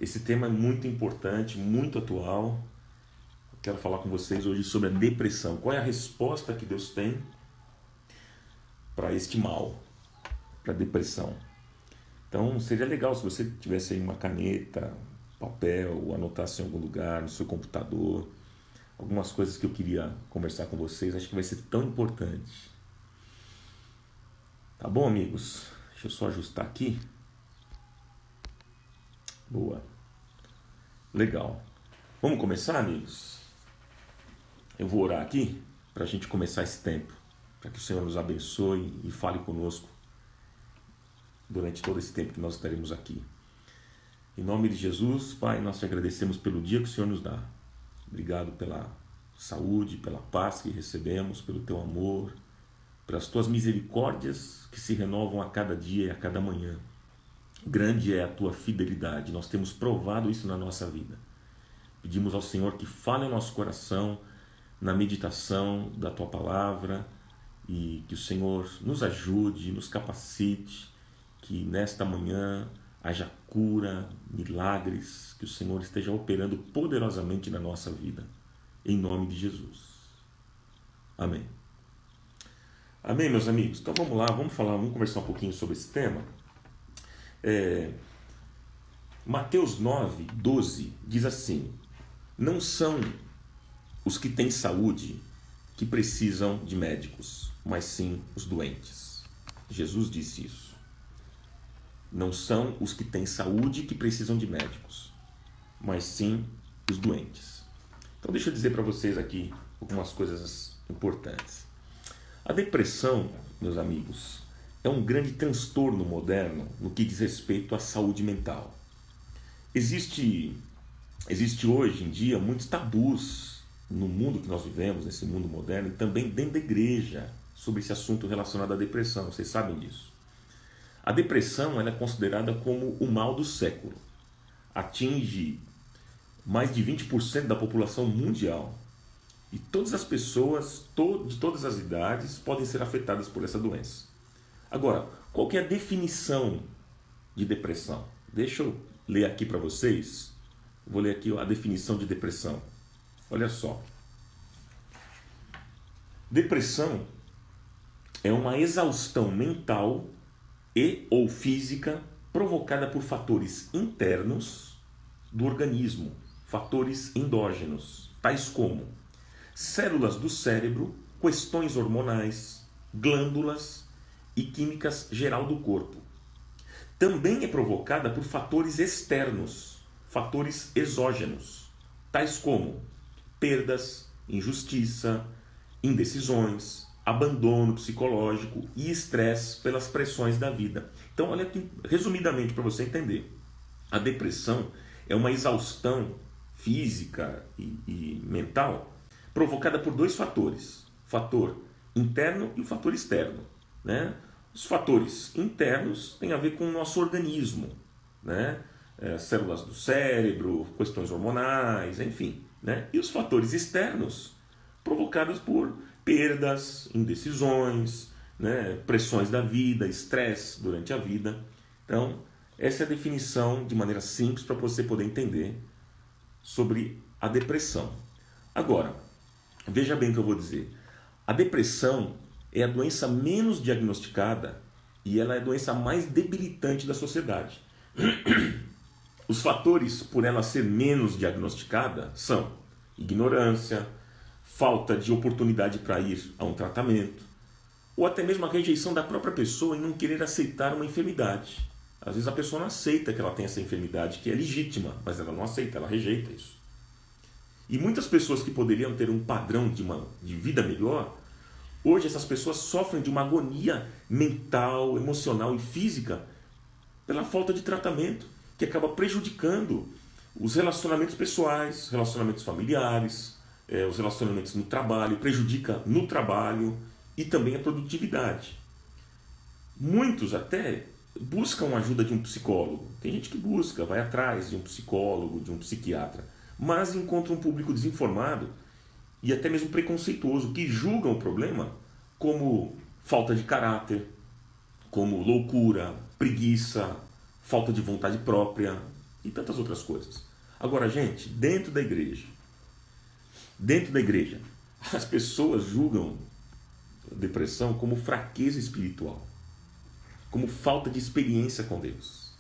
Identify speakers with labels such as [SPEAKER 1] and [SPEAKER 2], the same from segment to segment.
[SPEAKER 1] Esse tema é muito importante, muito atual. Eu quero falar com vocês hoje sobre a depressão. Qual é a resposta que Deus tem para este mal, para a depressão? Então seria legal se você tivesse aí uma caneta, papel, anotasse em algum lugar, no seu computador, algumas coisas que eu queria conversar com vocês. Acho que vai ser tão importante. Tá bom, amigos? Deixa eu só ajustar aqui. Boa. Legal. Vamos começar, amigos? Eu vou orar aqui para a gente começar esse tempo, para que o Senhor nos abençoe e fale conosco durante todo esse tempo que nós estaremos aqui. Em nome de Jesus, Pai, nós te agradecemos pelo dia que o Senhor nos dá. Obrigado pela saúde, pela paz que recebemos, pelo teu amor, pelas tuas misericórdias que se renovam a cada dia e a cada manhã. Grande é a tua fidelidade, nós temos provado isso na nossa vida. Pedimos ao Senhor que fale ao nosso coração na meditação da tua palavra e que o Senhor nos ajude, nos capacite, que nesta manhã haja cura, milagres, que o Senhor esteja operando poderosamente na nossa vida, em nome de Jesus. Amém. Amém, meus amigos? Então vamos lá, vamos conversar um pouquinho sobre esse tema. Mateus 9, 12 diz assim: não são os que têm saúde que precisam de médicos, mas sim os doentes. Jesus disse isso. Não são os que têm saúde que precisam de médicos, mas sim os doentes. Então deixa eu dizer para vocês aqui algumas coisas importantes. A depressão, meus amigos, é um grande transtorno moderno no que diz respeito à saúde mental. Existe hoje em dia muitos tabus no mundo que nós vivemos, nesse mundo moderno, e também dentro da igreja, sobre esse assunto relacionado à depressão. Vocês sabem disso. A depressão ela é considerada como o mal do século. Atinge mais de 20% da população mundial. E todas as pessoas, de todas as idades, podem ser afetadas por essa doença. Agora, qual que é a definição de depressão? Deixa eu ler aqui para vocês. Vou ler aqui a definição de depressão. Olha só. Depressão é uma exaustão mental e ou física provocada por fatores internos do organismo, fatores endógenos, tais como células do cérebro, questões hormonais, glândulas e químicas geral do corpo. Também é provocada por fatores externos, fatores exógenos, tais como perdas, injustiça, indecisões, abandono psicológico e estresse pelas pressões da vida. Então, olha aqui, resumidamente, para você entender. A depressão é uma exaustão física e mental provocada por dois fatores. O fator interno e o fator externo. Né? Os fatores internos têm a ver com o nosso organismo, né? Células do cérebro, questões hormonais, enfim. Né? E os fatores externos provocados por perdas, indecisões, né? Pressões da vida, estresse durante a vida. Então, essa é a definição de maneira simples para você poder entender sobre a depressão. Agora, veja bem o que eu vou dizer. A depressão é a doença menos diagnosticada e ela é a doença mais debilitante da sociedade. Os fatores por ela ser menos diagnosticada são ignorância, falta de oportunidade para ir a um tratamento, ou até mesmo a rejeição da própria pessoa em não querer aceitar uma enfermidade. Às vezes a pessoa não aceita que ela tem essa enfermidade, que é legítima, mas ela não aceita, ela rejeita isso. E muitas pessoas que poderiam ter um padrão de vida melhor, hoje essas pessoas sofrem de uma agonia mental, emocional e física pela falta de tratamento, que acaba prejudicando os relacionamentos pessoais, relacionamentos familiares, os relacionamentos no trabalho, prejudica no trabalho e também a produtividade. Muitos até buscam a ajuda de um psicólogo. Tem gente que busca, vai atrás de um psicólogo, de um psiquiatra, mas encontra um público desinformado e até mesmo preconceituoso, que julgam o problema como falta de caráter, como loucura, preguiça, falta de vontade própria, e tantas outras coisas. Agora, gente, dentro da igreja, as pessoas julgam a depressão como fraqueza espiritual, como falta de experiência com Deus.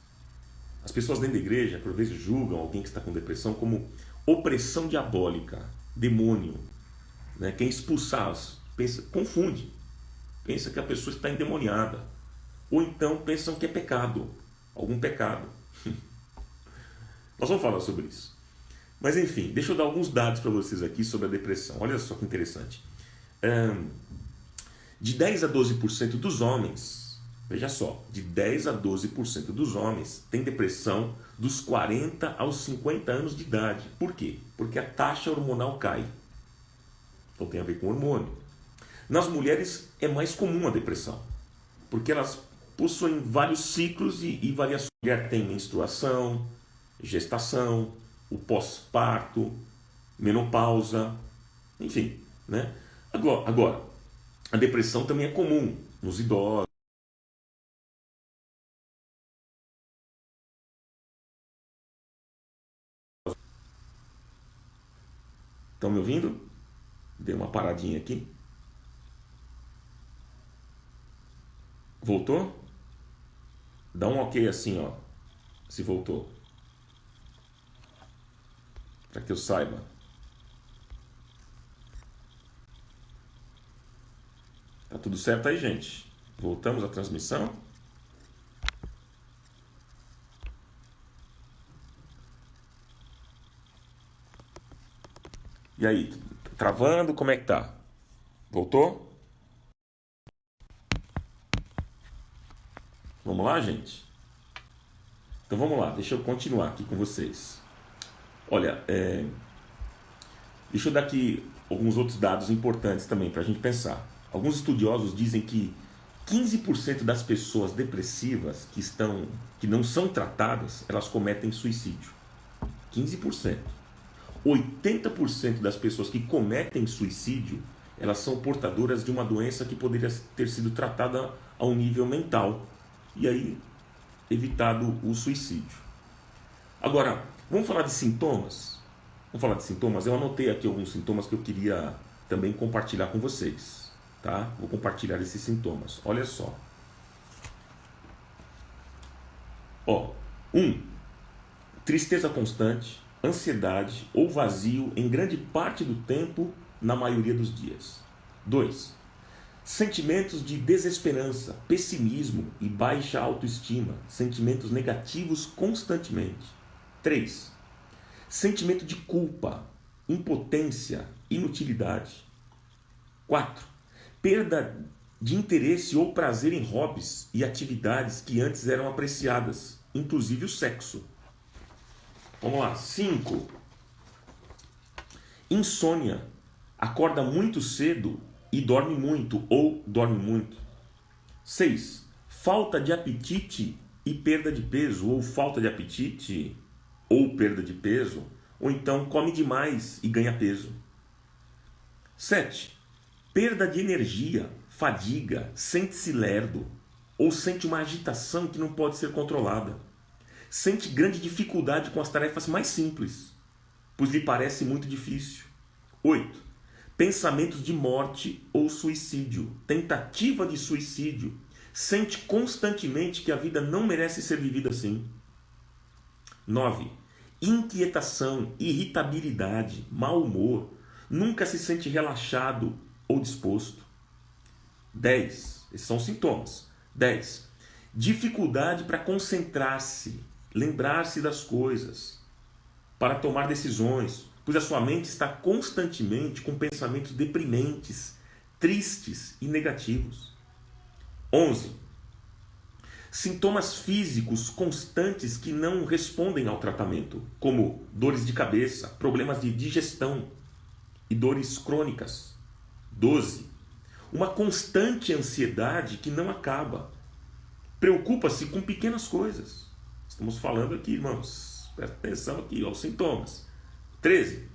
[SPEAKER 1] As pessoas dentro da igreja, por vezes, julgam alguém que está com depressão como opressão diabólica, demônio, né? Quem expulsar, confunde, pensa que a pessoa está endemoniada, ou então pensam que é pecado, algum pecado. Nós vamos falar sobre isso. Mas enfim, deixa eu dar alguns dados para vocês aqui sobre a depressão. Olha só que interessante. De 10 a 12% dos homens, veja só, de 10 a 12% dos homens têm depressão dos 40 aos 50 anos de idade. Por quê? Porque a taxa hormonal cai. Então tem a ver com hormônio. Nas mulheres é mais comum a depressão, porque elas possuem vários ciclos e variações. A mulher tem menstruação, gestação, o pós-parto, menopausa, enfim, né? Agora, a depressão também é comum nos idosos. Estão me ouvindo? Dei uma paradinha aqui. Voltou? Dá um ok assim, ó, se voltou. Para que eu saiba. Tá tudo certo aí, gente? Voltamos à transmissão. E aí, travando, como é que tá? Voltou? Vamos lá, gente? Então vamos lá, deixa eu continuar aqui com vocês. Olha, deixa eu dar aqui alguns outros dados importantes também para a gente pensar. Alguns estudiosos dizem que 15% das pessoas depressivas que não são tratadas, elas cometem suicídio. 15%. 80% das pessoas que cometem suicídio, elas são portadoras de uma doença que poderia ter sido tratada a um nível mental. E aí, evitado o suicídio. Agora, vamos falar de sintomas? Vamos falar de sintomas? Eu anotei aqui alguns sintomas que eu queria também compartilhar com vocês. Tá? Vou compartilhar esses sintomas. Olha só. 1. Tristeza constante, ansiedade ou vazio em grande parte do tempo, na maioria dos dias. 2. Sentimentos de desesperança, pessimismo e baixa autoestima, sentimentos negativos constantemente. 3. Sentimento de culpa, impotência, inutilidade. 4. Perda de interesse ou prazer em hobbies e atividades que antes eram apreciadas, inclusive o sexo. Vamos lá. 5. Insônia, acorda muito cedo e dorme muito ou dorme muito. 6. Falta de apetite e perda de peso, ou falta de apetite ou perda de peso, ou então come demais e ganha peso. 7. Perda de energia, fadiga, sente-se lerdo, ou sente uma agitação que não pode ser controlada. Sente grande dificuldade com as tarefas mais simples, pois lhe parece muito difícil. 8. Pensamentos de morte ou suicídio, tentativa de suicídio, sente constantemente que a vida não merece ser vivida assim. 9. Inquietação, irritabilidade, mau humor, nunca se sente relaxado ou disposto. 10. Esses são sintomas. 10. Dificuldade para concentrar-se, lembrar-se das coisas, para tomar decisões, pois a sua mente está constantemente com pensamentos deprimentes, tristes e negativos. 11. Sintomas físicos constantes que não respondem ao tratamento, como dores de cabeça, problemas de digestão e dores crônicas. 12. Uma constante ansiedade que não acaba. Preocupa-se com pequenas coisas. Estamos falando aqui, irmãos, presta atenção aqui aos sintomas. 13.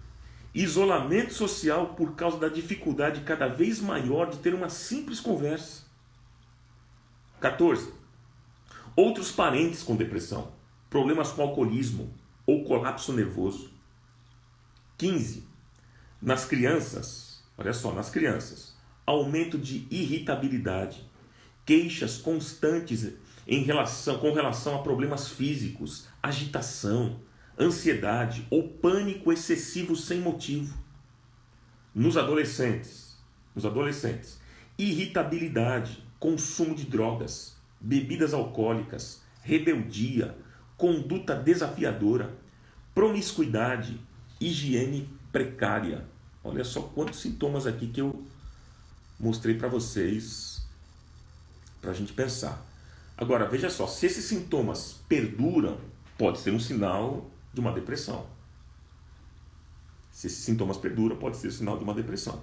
[SPEAKER 1] Isolamento social por causa da dificuldade cada vez maior de ter uma simples conversa. 14. Outros parentes com depressão. problemas com alcoolismo ou colapso nervoso. 15. Nas crianças, olha só, nas crianças, aumento de irritabilidade, queixas constantes com relação a problemas físicos, agitação, ansiedade ou pânico excessivo sem motivo. Nos adolescentes, irritabilidade, consumo de drogas, bebidas alcoólicas, rebeldia, conduta desafiadora, promiscuidade, higiene precária. Olha só quantos sintomas aqui que eu mostrei para vocês, para a gente pensar. Agora, veja só, se esses sintomas perduram, pode ser um sinal de uma depressão. Se esses sintomas perduram, pode ser um sinal de uma depressão.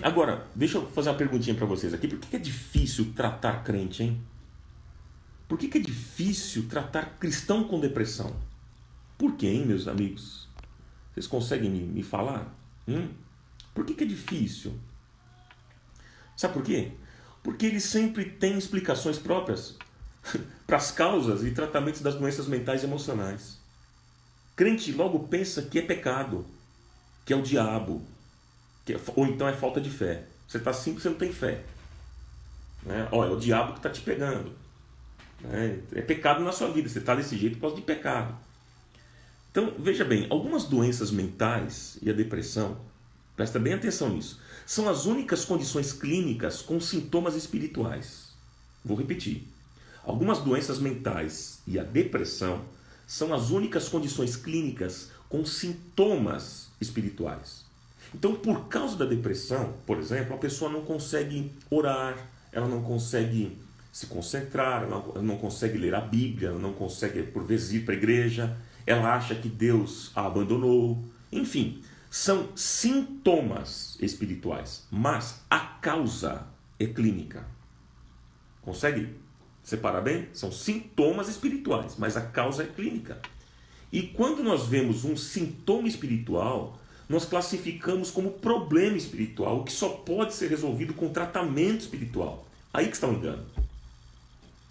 [SPEAKER 1] Agora, deixa eu fazer uma perguntinha para vocês aqui. Por que é difícil tratar crente, hein? Por que é difícil tratar cristão com depressão? Por quê, hein, meus amigos? Vocês conseguem me falar? Por que é difícil? Sabe por quê? Porque eles sempre têm explicações próprias para as causas e tratamentos das doenças mentais e emocionais. Crente logo pensa que é pecado, que é o diabo, ou então é falta de fé. Você está assim porque você não tem fé. Né? É o diabo que está te pegando. É pecado na sua vida, você está desse jeito por causa de pecado. Então, veja bem, algumas doenças mentais e a depressão, presta bem atenção nisso, são as únicas condições clínicas com sintomas espirituais. Vou repetir. Algumas doenças mentais e a depressão são as únicas condições clínicas com sintomas espirituais. Então, por causa da depressão, por exemplo, a pessoa não consegue orar, ela não consegue se concentrar, ela não consegue ler a Bíblia, ela não consegue, por vezes, ir para a igreja, ela acha que Deus a abandonou. Enfim, são sintomas espirituais, mas a causa é clínica. Consegue separar bem? São sintomas espirituais, mas a causa é clínica. E quando nós vemos um sintoma espiritual, nós classificamos como problema espiritual, o que só pode ser resolvido com tratamento espiritual. Aí que está o engano.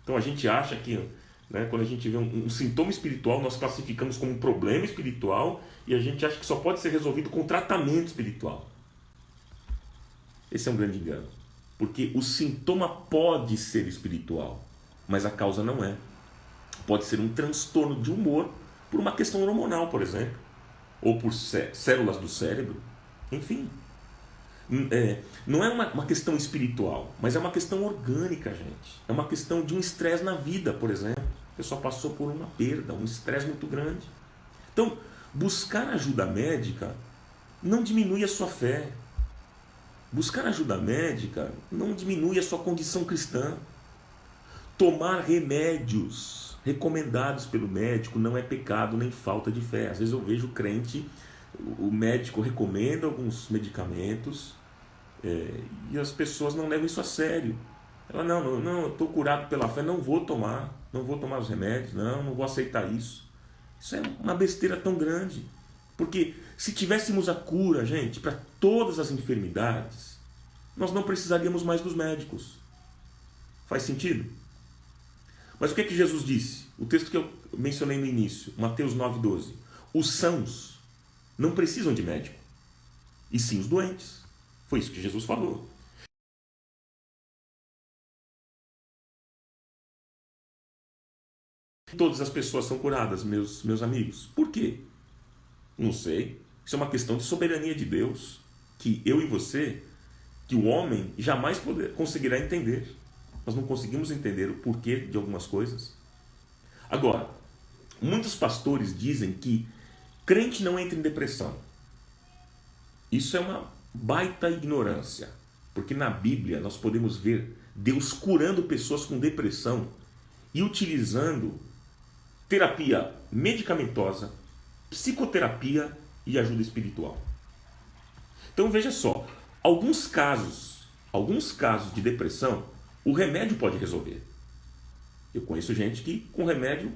[SPEAKER 1] Então a gente acha que, quando a gente vê um sintoma espiritual, nós classificamos como um problema espiritual e a gente acha que só pode ser resolvido com tratamento espiritual. Esse é um grande engano. Porque o sintoma pode ser espiritual, mas a causa não é. Pode ser um transtorno de humor por uma questão hormonal, por exemplo, ou por células do cérebro. Enfim, não é uma questão espiritual, mas é uma questão orgânica, gente. É uma questão de um estresse na vida, por exemplo. A pessoa passou por uma perda, um estresse muito grande. Então, buscar ajuda médica não diminui a sua fé. Buscar ajuda médica não diminui a sua condição cristã. Tomar remédios recomendados pelo médico não é pecado nem falta de fé. Às vezes eu vejo crente, o médico recomenda alguns medicamentos e as pessoas não levam isso a sério. Ela, não, eu estou curado pela fé, não vou tomar os remédios, não vou aceitar isso. Isso é uma besteira tão grande. Porque se tivéssemos a cura, gente, para todas as enfermidades, nós não precisaríamos mais dos médicos. Faz sentido? Mas o que é que Jesus disse? O texto que eu mencionei no início, Mateus 9,12. Os sãos não precisam de médico, e sim os doentes. Foi isso que Jesus falou. Todas as pessoas são curadas, meus amigos. Por quê? Não sei. Isso é uma questão de soberania de Deus, que eu e você, que o homem jamais conseguirá entender. Nós não conseguimos entender o porquê de algumas coisas. Agora, muitos pastores dizem que crente não entra em depressão. Isso é uma baita ignorância, porque na Bíblia nós podemos ver Deus curando pessoas com depressão e utilizando terapia medicamentosa, psicoterapia e ajuda espiritual. Então veja só, alguns casos de depressão, o remédio pode resolver. Eu conheço gente que com remédio,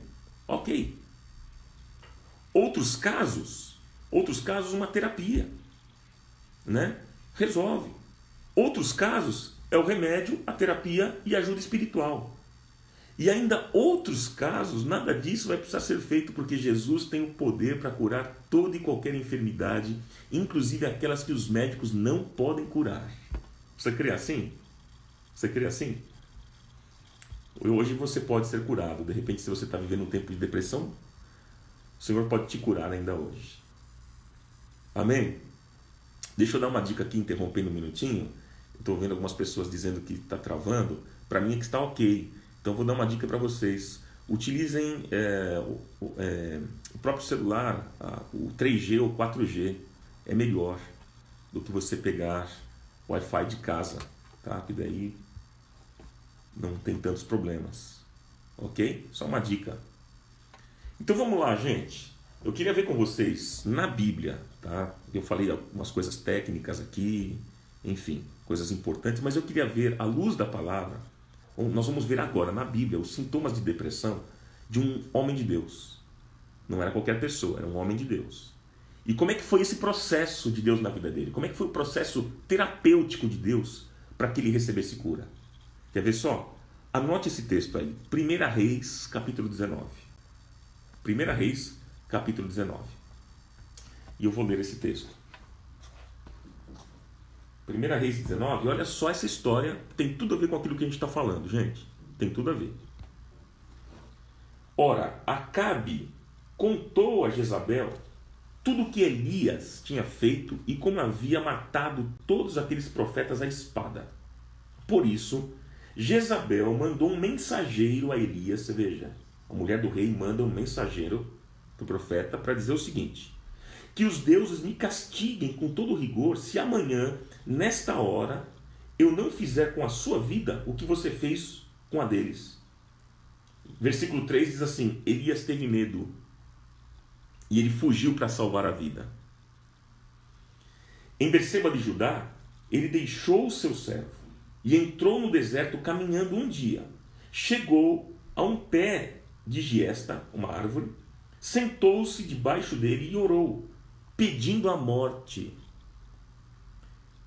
[SPEAKER 1] ok. Outros casos, uma terapia, resolve. Outros casos é o remédio, a terapia e a ajuda espiritual. E ainda outros casos, nada disso vai precisar ser feito, porque Jesus tem o poder para curar toda e qualquer enfermidade, inclusive aquelas que os médicos não podem curar. Você crê assim? Você crê assim? Hoje você pode ser curado. De repente, se você está vivendo um tempo de depressão, o Senhor pode te curar ainda hoje. Amém? Deixa eu dar uma dica aqui, interrompendo um minutinho. Estou vendo algumas pessoas dizendo que está travando. Para mim é que está ok. Então vou dar uma dica para vocês. Utilizem o próprio celular, o 3G ou 4G. É melhor do que você pegar o Wi-Fi de casa, tá? Que daí não tem tantos problemas. Ok? Só uma dica. Então vamos lá, gente. Eu queria ver com vocês na Bíblia, tá? Eu falei algumas coisas técnicas aqui, enfim, coisas importantes, mas eu queria ver, à luz da palavra, nós vamos ver agora na Bíblia os sintomas de depressão de um homem de Deus. Não era qualquer pessoa, era um homem de Deus. E como é que foi esse processo de Deus na vida dele? Como é que foi o processo terapêutico de Deus para que ele recebesse cura? Quer ver só? Anote esse texto aí. 1 Reis, capítulo 19. 1 Reis, capítulo 19. E eu vou ler esse texto. 1 Reis 19, olha só essa história, tem tudo a ver com aquilo que a gente está falando, gente. Tem tudo a ver. Ora, Acabe contou a Jezabel tudo o que Elias tinha feito e como havia matado todos aqueles profetas à espada. Por isso, Jezabel mandou um mensageiro a Elias, você veja, a mulher do rei manda um mensageiro do profeta para dizer o seguinte: que os deuses me castiguem com todo rigor se amanhã, nesta hora, eu não fizer com a sua vida o que você fez com a deles. Versículo 3 diz assim: Elias teve medo e ele fugiu para salvar a vida. Em Berseba de Judá, ele deixou o seu servo e entrou no deserto caminhando um dia. Chegou a um pé de giesta, uma árvore, sentou-se debaixo dele e orou, pedindo a morte.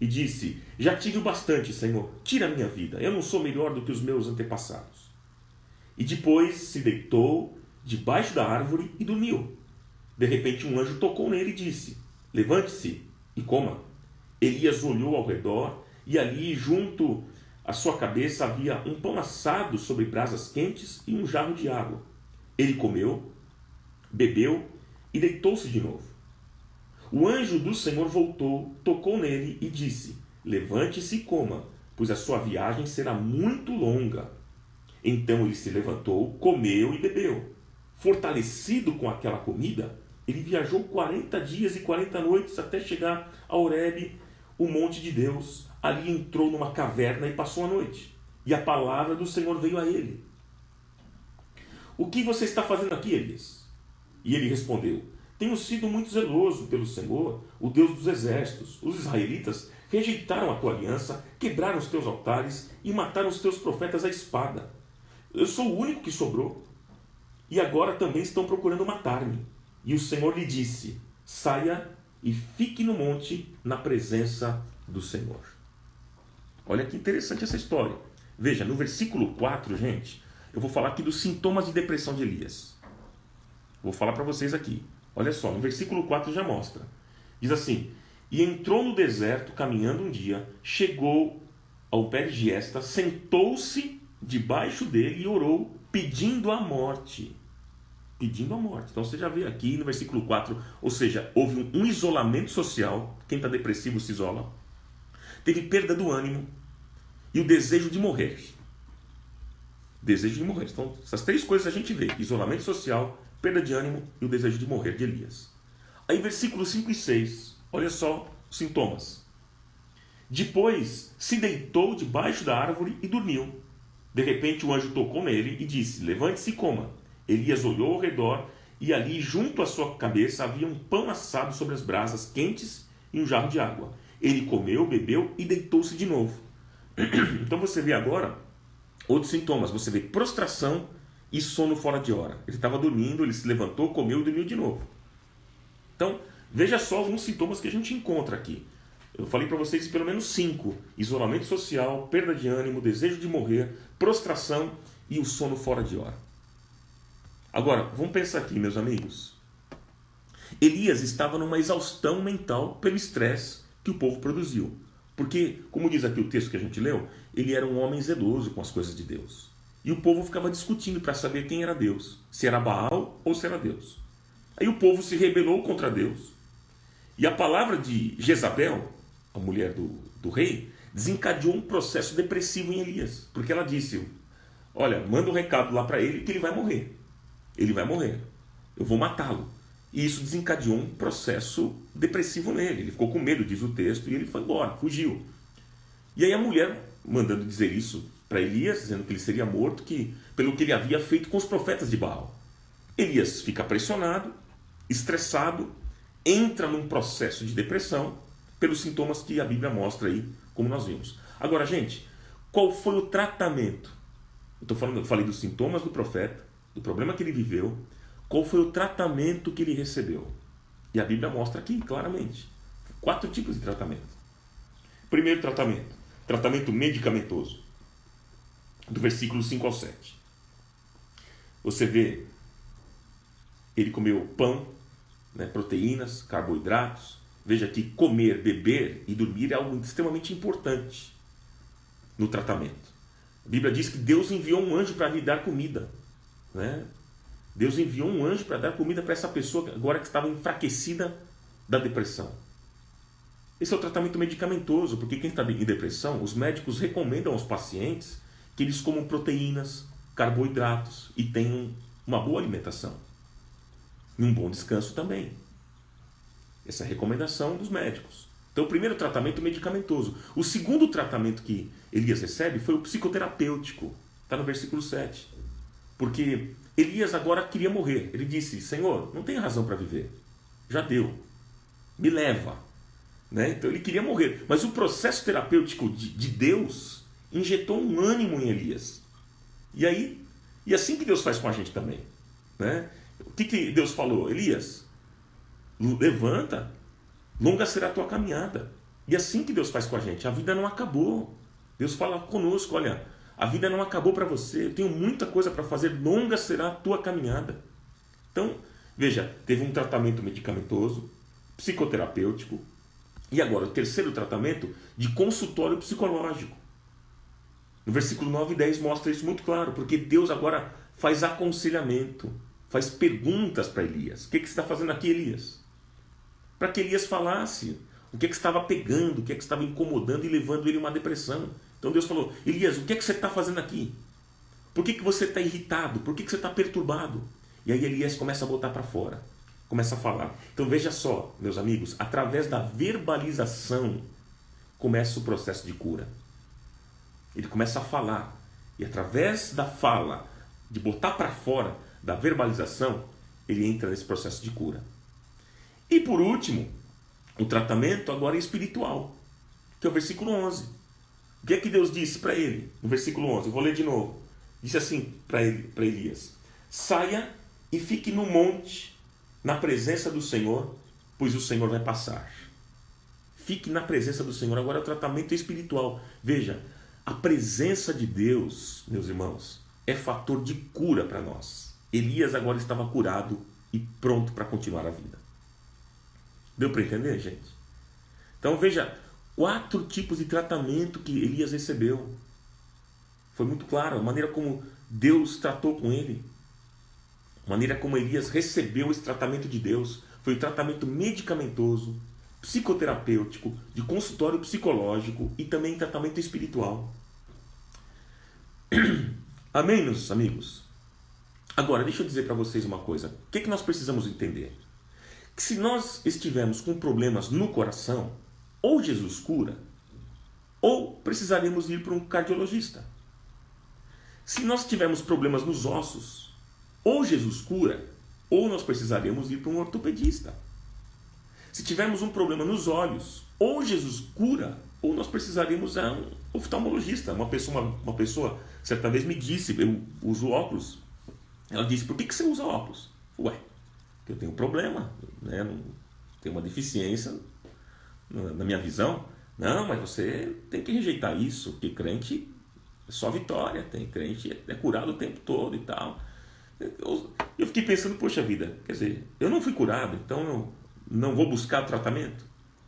[SPEAKER 1] E disse: já tive o bastante, Senhor, tira a minha vida, eu não sou melhor do que os meus antepassados. E depois se deitou debaixo da árvore e dormiu. De repente um anjo tocou nele e disse: levante-se e coma. Elias olhou ao redor e ali, junto à sua cabeça, havia um pão assado sobre brasas quentes e um jarro de água. Ele comeu, bebeu e deitou-se de novo. O anjo do Senhor voltou, tocou nele e disse: levante-se e coma, pois a sua viagem será muito longa. Então ele se levantou, comeu e bebeu. Fortalecido com aquela comida, ele viajou 40 dias e 40 noites até chegar a Horebe, o monte de Deus. Ali entrou numa caverna e passou a noite. E a palavra do Senhor veio a ele: o que você está fazendo aqui, Elias? E ele respondeu: tenho sido muito zeloso pelo Senhor, o Deus dos exércitos. Os israelitas rejeitaram a tua aliança, quebraram os teus altares e mataram os teus profetas à espada. Eu sou o único que sobrou. E agora também estão procurando matar-me. E o Senhor lhe disse: saia e fique no monte na presença do Senhor. Olha que interessante essa história. Veja, no versículo 4, gente, eu vou falar aqui dos sintomas de depressão de Elias. Vou falar para vocês aqui. Olha só, no versículo 4 já mostra. Diz assim: e entrou no deserto caminhando um dia, chegou ao pé de giesta, sentou-se debaixo dele e orou, pedindo a morte. Pedindo a morte. Então você já vê aqui no versículo 4, ou seja, houve um isolamento social. Quem está depressivo se isola. Teve perda do ânimo e o desejo de morrer. Desejo de morrer. Então essas três coisas a gente vê: isolamento social, perda de ânimo e o desejo de morrer de Elias. Aí versículos 5 e 6, olha só os sintomas. Depois se deitou debaixo da árvore e dormiu. De repente o anjo tocou nele e disse: levante-se e coma. Elias olhou ao redor e ali, junto à sua cabeça, havia um pão assado sobre as brasas quentes e um jarro de água. Ele comeu, bebeu e deitou-se de novo. Então você vê agora outros sintomas. Você vê prostração e sono fora de hora. Ele estava dormindo, ele se levantou, comeu e dormiu de novo. Então, veja só alguns sintomas que a gente encontra aqui. Eu falei para vocês pelo menos 5. Isolamento social, perda de ânimo, desejo de morrer, prostração e o sono fora de hora. Agora, vamos pensar aqui, meus amigos. Elias estava numa exaustão mental pelo estresse que o povo produziu. Porque, como diz aqui o texto que a gente leu, ele era um homem zeloso com as coisas de Deus. E o povo ficava discutindo para saber quem era Deus, se era Baal ou se era Deus. Aí o povo se rebelou contra Deus. E a palavra de Jezabel, a mulher do rei, desencadeou um processo depressivo em Elias. Porque ela disse, olha, manda um recado lá para ele que ele vai morrer. Ele vai morrer. Eu vou matá-lo. E isso desencadeou um processo depressivo nele. Ele ficou com medo, diz o texto, e ele foi embora, fugiu. E aí a mulher, mandando dizer isso para Elias, dizendo que ele seria morto, pelo que ele havia feito com os profetas de Baal. Elias fica pressionado, estressado, entra num processo de depressão, pelos sintomas que a Bíblia mostra aí, como nós vimos. Agora, gente, qual foi o tratamento? Eu falei dos sintomas do profeta, do problema que ele viveu. Qual foi o tratamento que ele recebeu? E a Bíblia mostra aqui claramente 4 tipos de tratamento. Primeiro tratamento, tratamento medicamentoso, do versículo 5 ao 7. Você vê, ele comeu pão, proteínas, carboidratos. Veja que comer, beber e dormir é algo extremamente importante no tratamento. A Bíblia diz que Deus enviou um anjo para lhe dar comida, Deus enviou um anjo para dar comida para essa pessoa agora que estava enfraquecida da depressão. Esse é o tratamento medicamentoso, porque quem está em depressão, os médicos recomendam aos pacientes que eles comam proteínas, carboidratos e tenham uma boa alimentação. E um bom descanso também. Essa é a recomendação dos médicos. Então, o primeiro tratamento medicamentoso. O segundo tratamento que Elias recebe foi o psicoterapêutico. Está no versículo 7. Porque Elias agora queria morrer. Ele disse, Senhor, não tenho razão para viver. Já deu. Me leva. Então ele queria morrer. Mas o processo terapêutico de Deus injetou um ânimo em Elias. E assim que Deus faz com a gente também. O que Deus falou? Elias, levanta, longa será a tua caminhada. E assim que Deus faz com a gente. A vida não acabou. Deus fala conosco, olha, a vida não acabou para você, eu tenho muita coisa para fazer, longa será a tua caminhada. Então, veja, teve um tratamento medicamentoso, psicoterapêutico, e agora o terceiro tratamento de consultório psicológico. No versículo 9 e 10 mostra isso muito claro, porque Deus agora faz aconselhamento, faz perguntas para Elias. O que você está fazendo aqui, Elias? Para que Elias falasse o que estava pegando, o que estava incomodando e levando ele a uma depressão. Então Deus falou, Elias, o que você está fazendo aqui? Por que você está irritado? Por que você está perturbado? E aí Elias começa a botar para fora, começa a falar. Então veja só, meus amigos, através da verbalização começa o processo de cura. Ele começa a falar. E através da fala, de botar para fora, da verbalização, ele entra nesse processo de cura. E por último, o tratamento agora é espiritual, que é o versículo 11. O que é que Deus disse para ele? No versículo 11, eu vou ler de novo. Disse assim para Elias, saia e fique no monte, na presença do Senhor, pois o Senhor vai passar. Fique na presença do Senhor. Agora é o tratamento espiritual. Veja, a presença de Deus, meus irmãos, é fator de cura para nós. Elias agora estava curado e pronto para continuar a vida. Deu para entender, gente? Então veja, 4 tipos de tratamento que Elias recebeu. Foi muito claro a maneira como Deus tratou com ele. A maneira como Elias recebeu esse tratamento de Deus. Foi o tratamento medicamentoso, psicoterapêutico, de consultório psicológico e também tratamento espiritual. Amém, meus amigos? Agora, deixa eu dizer para vocês uma coisa. O que nós precisamos entender? Que se nós estivermos com problemas no coração, ou Jesus cura, ou precisaremos ir para um cardiologista. Se nós tivermos problemas nos ossos, ou Jesus cura, ou nós precisaremos ir para um ortopedista. Se tivermos um problema nos olhos, ou Jesus cura, ou nós precisaremos a um oftalmologista. Uma pessoa certa vez me disse, eu uso óculos. Ela disse, por que você usa óculos? Ué, porque eu tenho um problema, tenho uma deficiência na minha visão. Não, mas você tem que rejeitar isso, porque crente É só vitória, tem crente, é curado o tempo todo e tal. Eu fiquei pensando, poxa vida, quer dizer, eu não fui curado, então eu não vou buscar o tratamento?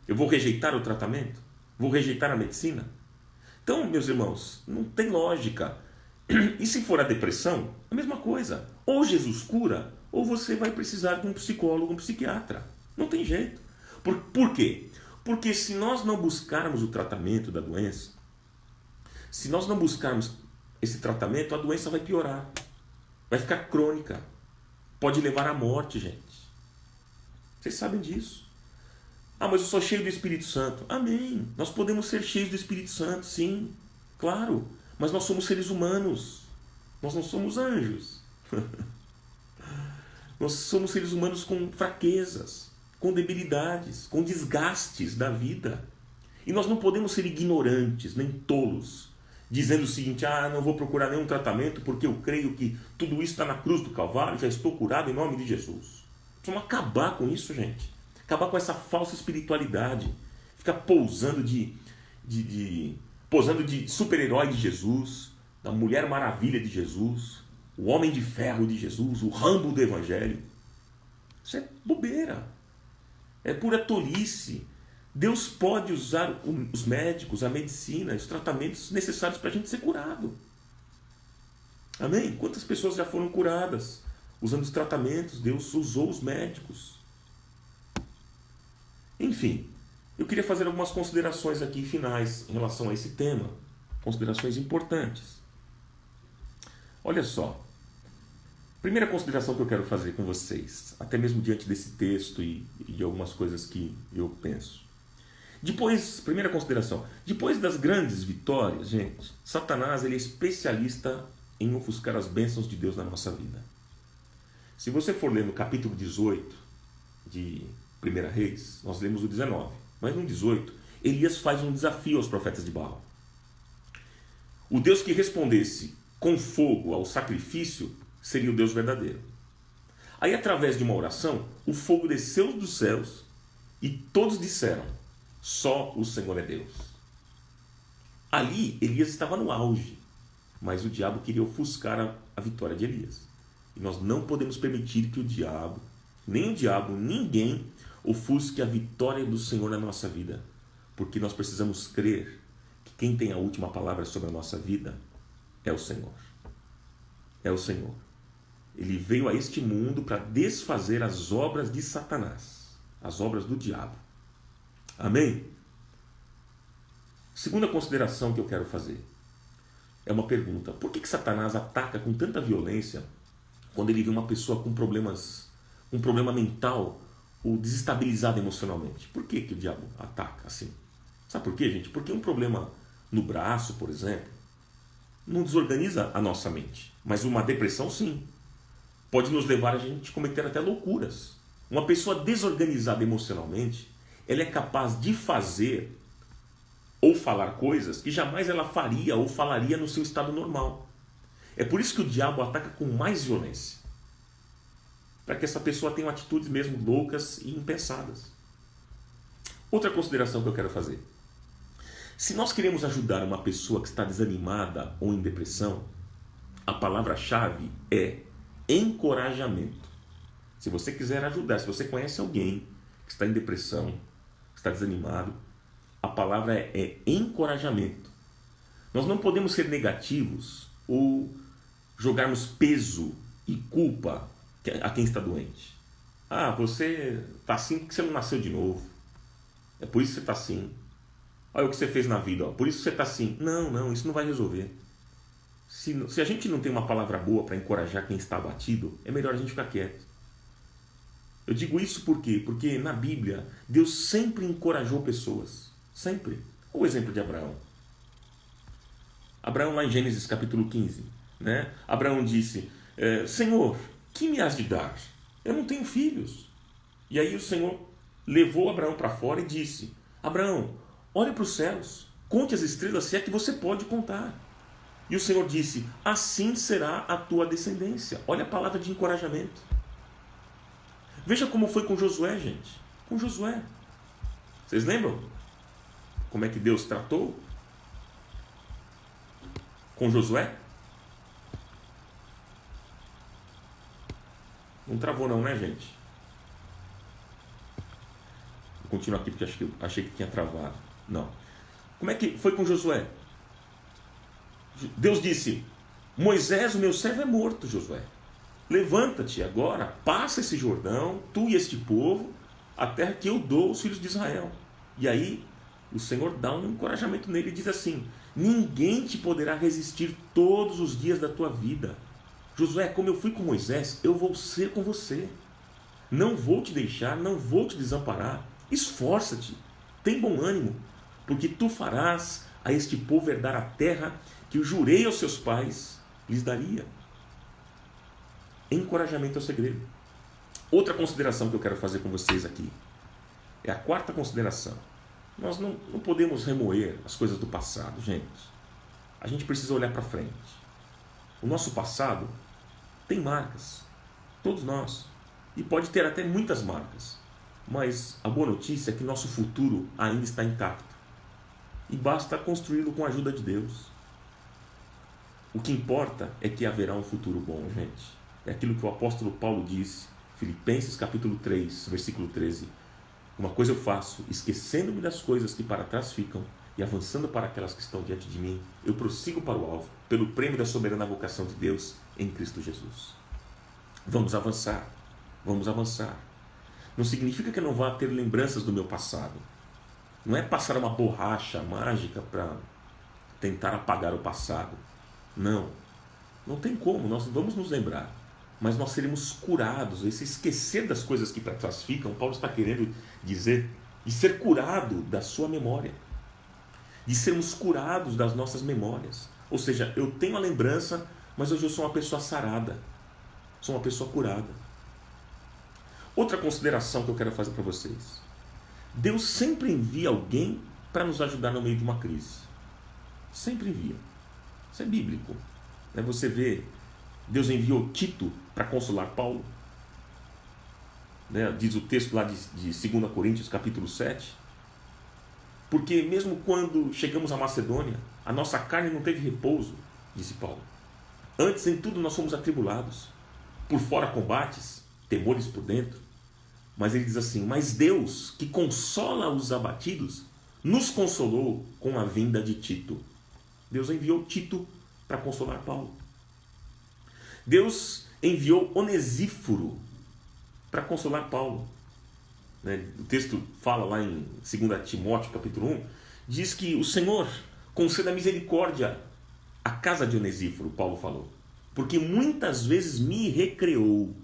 [SPEAKER 1] Eu vou rejeitar o tratamento? Vou rejeitar a medicina? Então, meus irmãos, não tem lógica. E se for a depressão, a mesma coisa. Ou Jesus cura, ou você vai precisar de um psicólogo, um psiquiatra. Não tem jeito. Por quê? Porque se nós não buscarmos o tratamento da doença, se nós não buscarmos esse tratamento, a doença vai piorar. Vai ficar crônica. Pode levar à morte, gente. Vocês sabem disso. Ah, mas eu sou cheio do Espírito Santo. Amém. Nós podemos ser cheios do Espírito Santo, sim. Claro. Mas nós somos seres humanos. Nós não somos anjos. Nós somos seres humanos com fraquezas, com debilidades, com desgastes da vida. E nós não podemos ser ignorantes, nem tolos, dizendo o seguinte: ah, não vou procurar nenhum tratamento porque eu creio que tudo isso está na cruz do Calvário, já estou curado em nome de Jesus. Precisamos acabar com isso, gente. Acabar com essa falsa espiritualidade. Ficar pousando posando de super-herói de Jesus, da Mulher Maravilha de Jesus, o Homem de Ferro de Jesus, o Rambo do Evangelho. Isso é bobeira. É pura tolice. Deus pode usar os médicos, a medicina, os tratamentos necessários para a gente ser curado. Amém? Quantas pessoas já foram curadas usando os tratamentos? Deus usou os médicos. Enfim, eu queria fazer algumas considerações aqui finais em relação a esse tema. Considerações importantes. Olha só. Primeira consideração que eu quero fazer com vocês, até mesmo diante desse texto e de algumas coisas que eu penso. Primeira consideração, depois das grandes vitórias, gente, Satanás ele é especialista em ofuscar as bênçãos de Deus na nossa vida. Se você for ler no capítulo 18 de 1 Reis, nós lemos o 19, mas no 18, Elias faz um desafio aos profetas de Baal. O Deus que respondesse com fogo ao sacrifício seria o Deus verdadeiro. Aí, através de uma oração, o fogo desceu dos céus e todos disseram: só o Senhor é Deus. Ali, Elias estava no auge, mas o diabo queria ofuscar a vitória de Elias. E nós não podemos permitir que ninguém ofusque a vitória do Senhor na nossa vida, porque nós precisamos crer que quem tem a última palavra sobre a nossa vida é o Senhor. É o Senhor. Ele veio a este mundo para desfazer as obras de Satanás, as obras do diabo. Amém? Segunda consideração que eu quero fazer é uma pergunta: por que Satanás ataca com tanta violência quando ele vê uma pessoa com um problema mental ou desestabilizada emocionalmente? Por que o diabo ataca assim? Sabe por quê, gente? Porque um problema no braço, por exemplo, não desorganiza a nossa mente, mas uma depressão sim. Pode nos levar a gente a cometer até loucuras. Uma pessoa desorganizada emocionalmente, ela é capaz de fazer ou falar coisas que jamais ela faria ou falaria no seu estado normal. É por isso que o diabo ataca com mais violência, para que essa pessoa tenha atitudes mesmo loucas e impensadas. Outra consideração que eu quero fazer: se nós queremos ajudar uma pessoa que está desanimada ou em depressão, a palavra-chave é encorajamento. Se você quiser ajudar, se você conhece alguém que está em depressão, que está desanimado, a palavra é encorajamento. Nós não podemos ser negativos ou jogarmos peso e culpa a quem está doente. Ah, você está assim porque você não nasceu de novo. É por isso que você está assim. Olha o que você fez na vida, ó. Por isso que você está assim. Não, isso não vai resolver. Se a gente não tem uma palavra boa para encorajar quem está abatido, é melhor a gente ficar quieto. Eu digo isso por quê? Porque na Bíblia, Deus sempre encorajou pessoas. Sempre. O exemplo de Abraão. Abraão, lá em Gênesis capítulo 15, né? Abraão disse: Senhor, que me has de dar? Eu não tenho filhos. E aí o Senhor levou Abraão para fora e disse: Abraão, olhe para os céus, conte as estrelas se é que você pode contar. E o Senhor disse: assim será a tua descendência. Olha a palavra de encorajamento. Veja como foi com Josué, gente. Com Josué. Vocês lembram como é que Deus tratou com Josué? Não travou não, né, gente? Vou continuar aqui porque achei que tinha travado. Não. Como é que foi com Josué? Deus disse: Moisés, o meu servo, é morto, Josué. Levanta-te agora, passa esse Jordão, tu e este povo, a terra que eu dou aos filhos de Israel. E aí o Senhor dá um encorajamento nele e diz assim: ninguém te poderá resistir todos os dias da tua vida. Josué, como eu fui com Moisés, eu vou ser com você. Não vou te deixar, não vou te desamparar. Esforça-te, tem bom ânimo, porque tu farás a este povo herdar a terra que eu jurei aos seus pais lhes daria. Encorajamento é o segredo. Outra consideração que eu quero fazer com vocês aqui é a quarta consideração. Nós não podemos remoer as coisas do passado, gente. A gente precisa olhar para frente. O nosso passado tem marcas, todos nós, e pode ter até muitas marcas, mas a boa notícia é que nosso futuro ainda está intacto e basta construí-lo com a ajuda de Deus. O que importa é que haverá um futuro bom, gente. É aquilo que o apóstolo Paulo disse, Filipenses capítulo 3, versículo 13. Uma coisa eu faço, esquecendo-me das coisas que para trás ficam e avançando para aquelas que estão diante de mim, eu prossigo para o alvo, pelo prêmio da soberana vocação de Deus em Cristo Jesus. Vamos avançar, vamos avançar. Não significa que eu não vá ter lembranças do meu passado. Não é passar uma borracha mágica para tentar apagar o passado. Não, não tem como, nós vamos nos lembrar. Mas nós seremos curados. Esse esquecer das coisas que para trás ficam, Paulo está querendo dizer, de ser curado da sua memória, de sermos curados das nossas memórias. Ou seja, eu tenho a lembrança, mas hoje eu sou uma pessoa sarada, sou uma pessoa curada. Outra consideração que eu quero fazer para vocês: Deus sempre envia alguém para nos ajudar no meio de uma crise. Sempre envia. Isso é bíblico. Você vê, Deus enviou Tito para consolar Paulo. Diz o texto lá de 2 Coríntios capítulo 7. Porque mesmo quando chegamos à Macedônia, a nossa carne não teve repouso, disse Paulo. Antes em tudo nós fomos atribulados. Por fora combates, temores por dentro. Mas ele diz assim: mas Deus, que consola os abatidos, nos consolou com a vinda de Tito. Deus enviou Tito para consolar Paulo. Deus enviou Onesíforo para consolar Paulo. O texto fala lá em 2 Timóteo capítulo 1, diz que o Senhor conceda misericórdia à casa de Onesíforo, Paulo falou, porque muitas vezes me recreou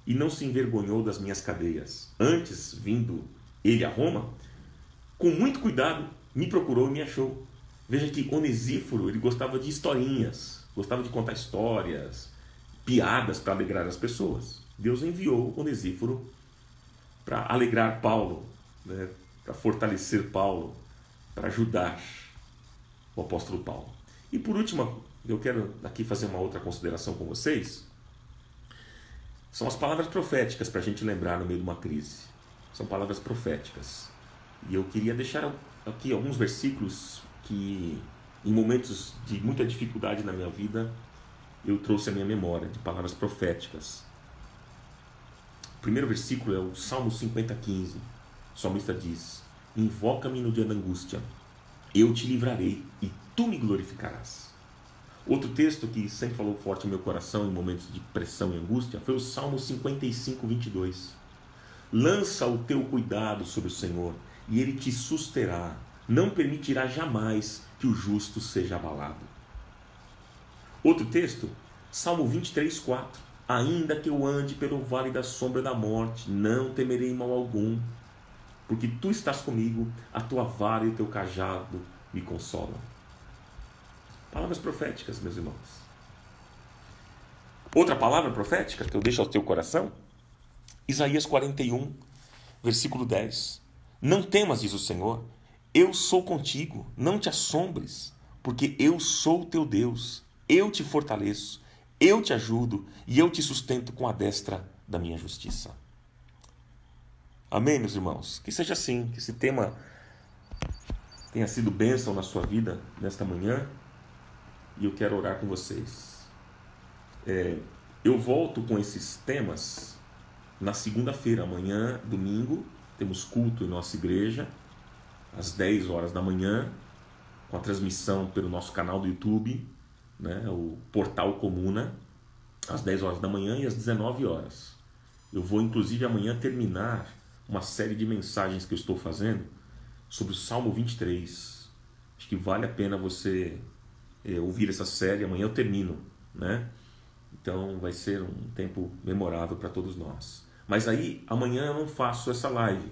[SPEAKER 1] e não se envergonhou das minhas cadeias. Antes, vindo ele a Roma, com muito cuidado me procurou e me achou. Veja que Onesíforo, ele gostava de historinhas, gostava de contar histórias, piadas para alegrar as pessoas. Deus enviou Onesíforo para alegrar Paulo, para fortalecer Paulo, para ajudar o apóstolo Paulo. E por último, eu quero aqui fazer uma outra consideração com vocês. São as palavras proféticas para a gente lembrar no meio de uma crise. São palavras proféticas. E eu queria deixar aqui alguns versículos que, em momentos de muita dificuldade na minha vida, eu trouxe à minha memória, de palavras proféticas. O primeiro versículo é o Salmo 50:15. O salmista diz: invoca-me no dia da angústia, eu te livrarei e tu me glorificarás. Outro texto que sempre falou forte ao meu coração em momentos de pressão e angústia foi o Salmo 55:22. Lança o teu cuidado sobre o Senhor e ele te susterá, não permitirá jamais que o justo seja abalado. Outro texto, Salmo 23:4. Ainda que eu ande pelo vale da sombra da morte, não temerei mal algum, porque tu estás comigo, a tua vara e o teu cajado me consolam. Palavras proféticas, meus irmãos. Outra palavra profética que eu deixo ao teu coração, Isaías 41, versículo 10. Não temas, diz o Senhor, eu sou contigo, não te assombres, porque eu sou o teu Deus, eu te fortaleço, eu te ajudo e eu te sustento com a destra da minha justiça. Amém, meus irmãos? Que seja assim, que esse tema tenha sido bênção na sua vida nesta manhã e eu quero orar com vocês. Eu volto com esses temas na segunda-feira. Amanhã, domingo, temos culto em nossa igreja às 10 horas da manhã, com a transmissão pelo nosso canal do YouTube, né, o Portal Comuna, às 10 horas da manhã e às 19 horas. Eu vou inclusive amanhã terminar uma série de mensagens que eu estou fazendo sobre o Salmo 23. Acho que vale a pena você ouvir essa série. Amanhã eu termino, né? Então vai ser um tempo memorável para todos nós. Mas aí amanhã eu não faço essa live.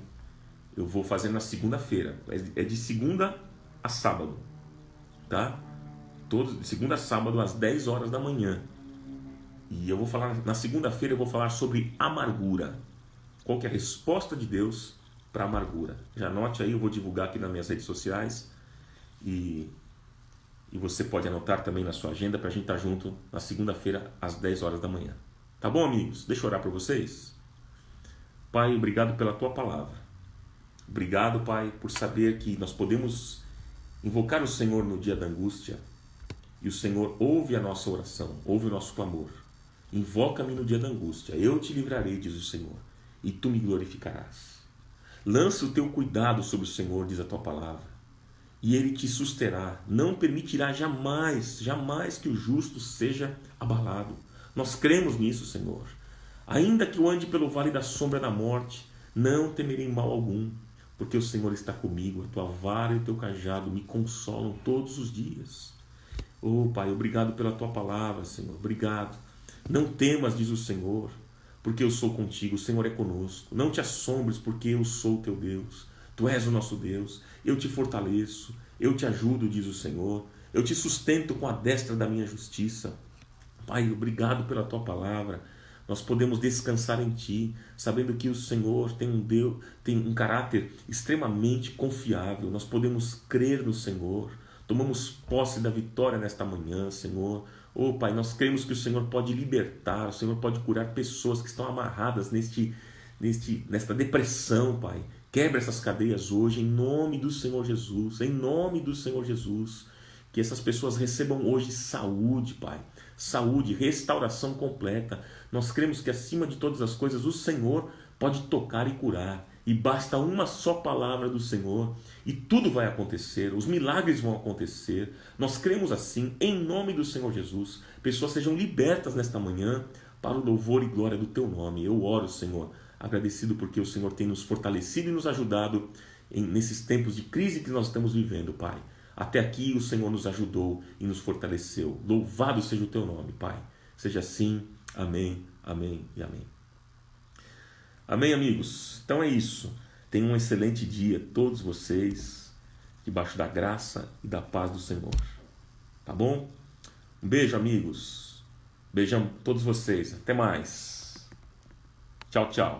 [SPEAKER 1] Eu vou fazer na segunda-feira. É de segunda a sábado, tá? De segunda a sábado às 10 horas da manhã. E eu vou falar, na segunda-feira eu vou falar sobre amargura. Qual que é a resposta de Deus para a amargura? Já anote aí, eu vou divulgar aqui nas minhas redes sociais. E você pode anotar também na sua agenda para a gente estar junto na segunda-feira às 10 horas da manhã. Tá bom, amigos? Deixa eu orar para vocês. Pai, obrigado pela tua palavra. Obrigado, Pai, por saber que nós podemos invocar o Senhor no dia da angústia. E o Senhor ouve a nossa oração, ouve o nosso clamor. Invoca-me no dia da angústia, eu te livrarei, diz o Senhor, e tu me glorificarás. Lança o teu cuidado sobre o Senhor, diz a tua palavra, e ele te susterá. Não permitirá jamais, jamais que o justo seja abalado. Nós cremos nisso, Senhor. Ainda que eu ande pelo vale da sombra da morte, não temerei mal algum, porque o Senhor está comigo, a tua vara e o teu cajado me consolam todos os dias. Oh, Pai, obrigado pela tua palavra, Senhor, obrigado. Não temas, diz o Senhor, porque eu sou contigo, o Senhor é conosco. Não te assombres, porque eu sou o teu Deus. Tu és o nosso Deus, eu te fortaleço, eu te ajudo, diz o Senhor. Eu te sustento com a destra da minha justiça. Pai, obrigado pela tua palavra. Nós podemos descansar em ti, sabendo que o Senhor tem um Deus, tem um caráter extremamente confiável. Nós podemos crer no Senhor. Tomamos posse da vitória nesta manhã, Senhor. Oh, Pai, nós cremos que o Senhor pode libertar, o Senhor pode curar pessoas que estão amarradas nesta depressão, Pai. Quebra essas cadeias hoje, em nome do Senhor Jesus, em nome do Senhor Jesus. Que essas pessoas recebam hoje saúde, Pai. Saúde, restauração completa. Nós cremos que acima de todas as coisas o Senhor pode tocar e curar. E basta uma só palavra do Senhor e tudo vai acontecer, os milagres vão acontecer. Nós cremos assim, em nome do Senhor Jesus. Pessoas sejam libertas nesta manhã para o louvor e glória do teu nome. Eu oro, Senhor, agradecido porque o Senhor tem nos fortalecido e nos ajudado nesses tempos de crise que nós estamos vivendo, Pai. Até aqui o Senhor nos ajudou e nos fortaleceu. Louvado seja o teu nome, Pai. Seja assim, amém, amém e amém. Amém, amigos? Então é isso. Tenham um excelente dia, todos vocês, debaixo da graça e da paz do Senhor. Tá bom? Um beijo, amigos. Beijão a todos vocês. Até mais. Tchau, tchau.